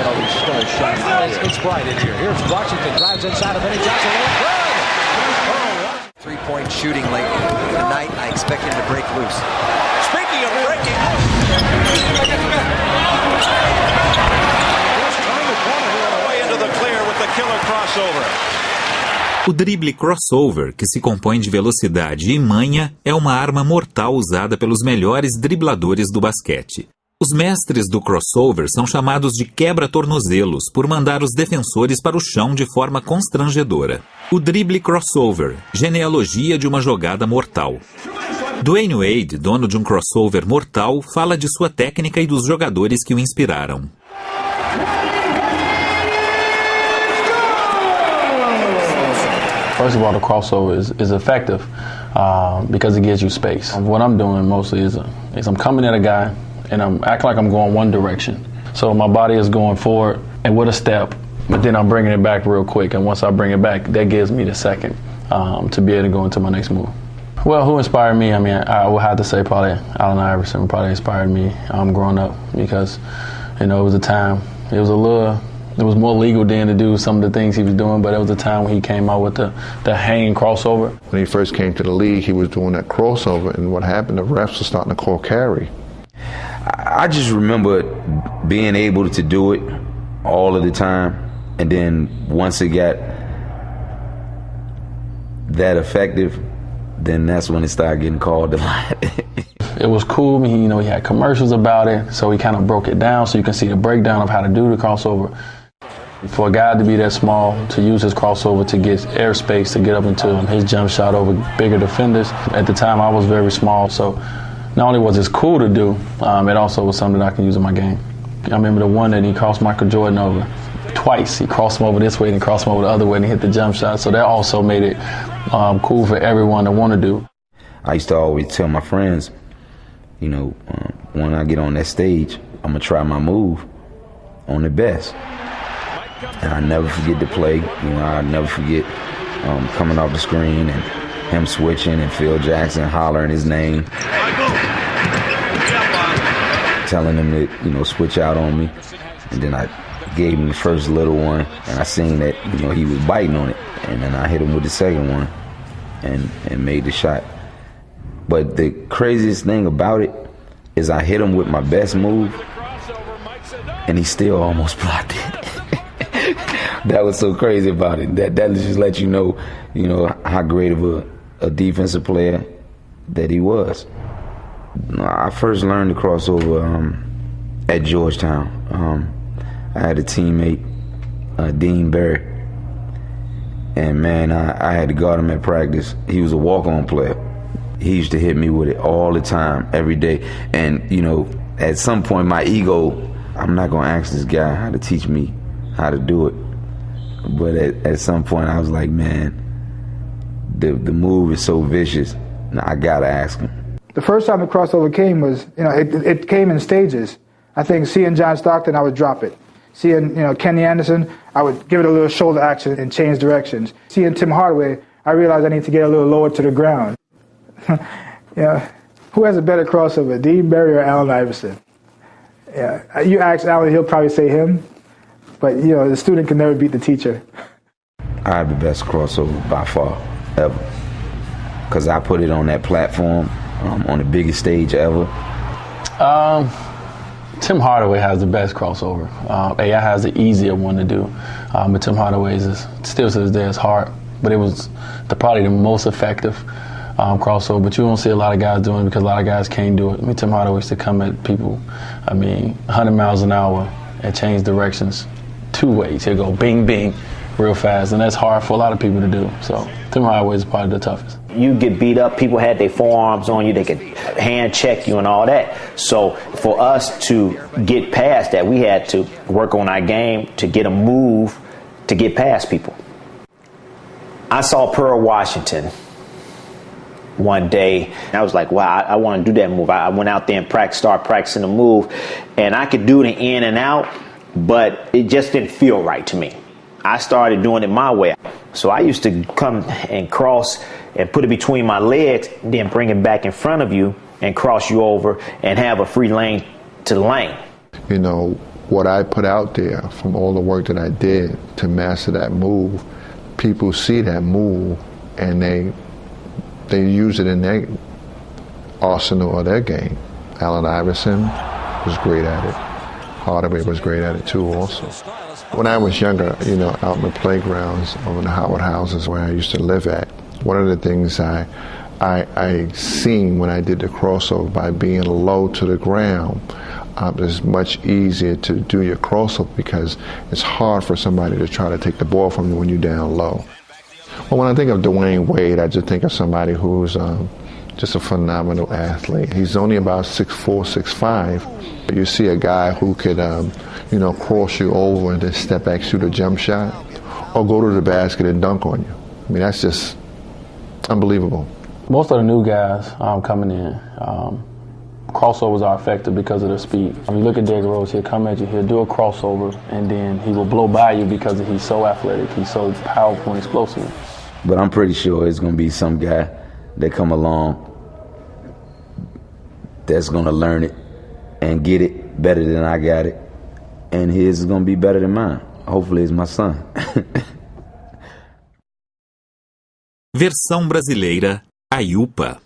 get all these stars shining. It's bright in here. Here's Washington, drives inside of Vinny Johnson. Good! Three-point shooting late tonight. I expect him to break loose. Speaking of breaking loose. Way into the clear with the killer crossover. O drible crossover, que se compõe de velocidade e manha, é uma arma mortal usada pelos melhores dribladores do basquete. Os mestres do crossover são chamados de quebra-tornozelos por mandar os defensores para o chão de forma constrangedora. O drible crossover, genealogia de uma jogada mortal. Dwayne Wade, dono de um crossover mortal, fala de sua técnica e dos jogadores que o inspiraram. First of all, the crossover is effective because it gives you space. What I'm doing mostly is I'm coming at a guy and I'm acting like I'm going one direction. So my body is going forward and with a step, but then I'm bringing it back real quick. And once I bring it back, that gives me the second to be able to go into my next move. Well, who inspired me? I mean, I would have to say probably Allen Iverson probably inspired me growing up because, you know, it was a time, it was more legal then to do some of the things he was doing, but it was a time when he came out with the hang crossover. When he first came to the league, he was doing that crossover, and what happened, the refs were starting to call carry. I just remember being able to do it all of the time, and then once it got that effective, then that's when it started getting called a lot. It was cool. He had commercials about it, so he kind of broke it down so you can see the breakdown of how to do the crossover. For a guy to be that small, to use his crossover to get airspace, to get up into his jump shot over bigger defenders. At the time, I was very small, so not only was it cool to do, it also was something that I can use in my game. I remember the one that he crossed Michael Jordan over twice. He crossed him over this way and crossed him over the other way and he hit the jump shot. So that also made it cool for everyone to want to do. I used to always tell my friends, when I get on that stage, I'm going to try my move on the best. And I never forget the play. I never forget coming off the screen and him switching and Phil Jackson hollering his name, telling him to, switch out on me. And then I gave him the first little one, and I seen that, he was biting on it. And then I hit him with the second one and made the shot. But the craziest thing about it is I hit him with my best move, and he still almost blocked it. That was so crazy about it. That just let you know, how great of a defensive player that he was. I first learned the crossover at Georgetown. I had a teammate, Dean Barry, and man, I had to guard him at practice. He was a walk-on player. He used to hit me with it all the time, every day. And, at some point, my ego, I'm not going to ask this guy how to teach me how to do it. But at some point, I was like, man, the move is so vicious. I got to ask him. The first time the crossover came was, it came in stages. I think seeing John Stockton, I would drop it. Seeing, Kenny Anderson, I would give it a little shoulder action and change directions. Seeing Tim Hardaway, I realized I need to get a little lower to the ground. Who has a better crossover, Dean Barry or Allen Iverson? Yeah, you ask Allen, he'll probably say him. But, the student can never beat the teacher. I have the best crossover by far, ever. Because I put it on that platform, on the biggest stage ever. Tim Hardaway has the best crossover. AI has the easier one to do. But Tim Hardaway's still to this day is hard. But it was probably the most effective crossover. But you don't see a lot of guys doing it because a lot of guys can't do it. Tim Hardaway used to come at people, 100 miles an hour and change directions 2 ways. He'll go bing, bing real fast. And that's hard for a lot of people to do. So Tim Hardaway is probably the toughest. You get beat up, people had their forearms on you, they could hand check you and all that. So for us to get past that, we had to work on our game to get a move to get past people. I saw Pearl Washington one day. I was like, wow, I want to do that move. I went out there and started practicing the move, and I could do the in and out, but it just didn't feel right to me. I started doing it my way. So I used to come and cross and put it between my legs, then bring it back in front of you and cross you over and have a free lane to the lane. what I put out there from all the work that I did to master that move, people see that move and they use it in their arsenal or their game. Allen Iverson was great at it. Hardaway was great at it too also. When I was younger, you know, out in the playgrounds or in the Howard houses where I used to live at, one of the things I seen when I did the crossover, by being low to the ground, it's much easier to do your crossover because it's hard for somebody to try to take the ball from you when you're down low. Well, when I think of Dwayne Wade, I just think of somebody who's just a phenomenal athlete. He's only about 6'4", 6'5". You see a guy who could, you know, cross you over and then step back, shoot a jump shot, or go to the basket and dunk on you. I mean, that's just unbelievable. Most of the new guys coming in, crossovers are effective because of their speed. When you look at Derrick Rose, he'll come at you, he'll do a crossover, and then he will blow by you because he's so athletic, he's so powerful and explosive. But I'm pretty sure it's going to be some guy that come along that's going to learn it and get it better than I got it. And his is going to be better than mine. Hopefully it's my son. Versão brasileira, a Yupa.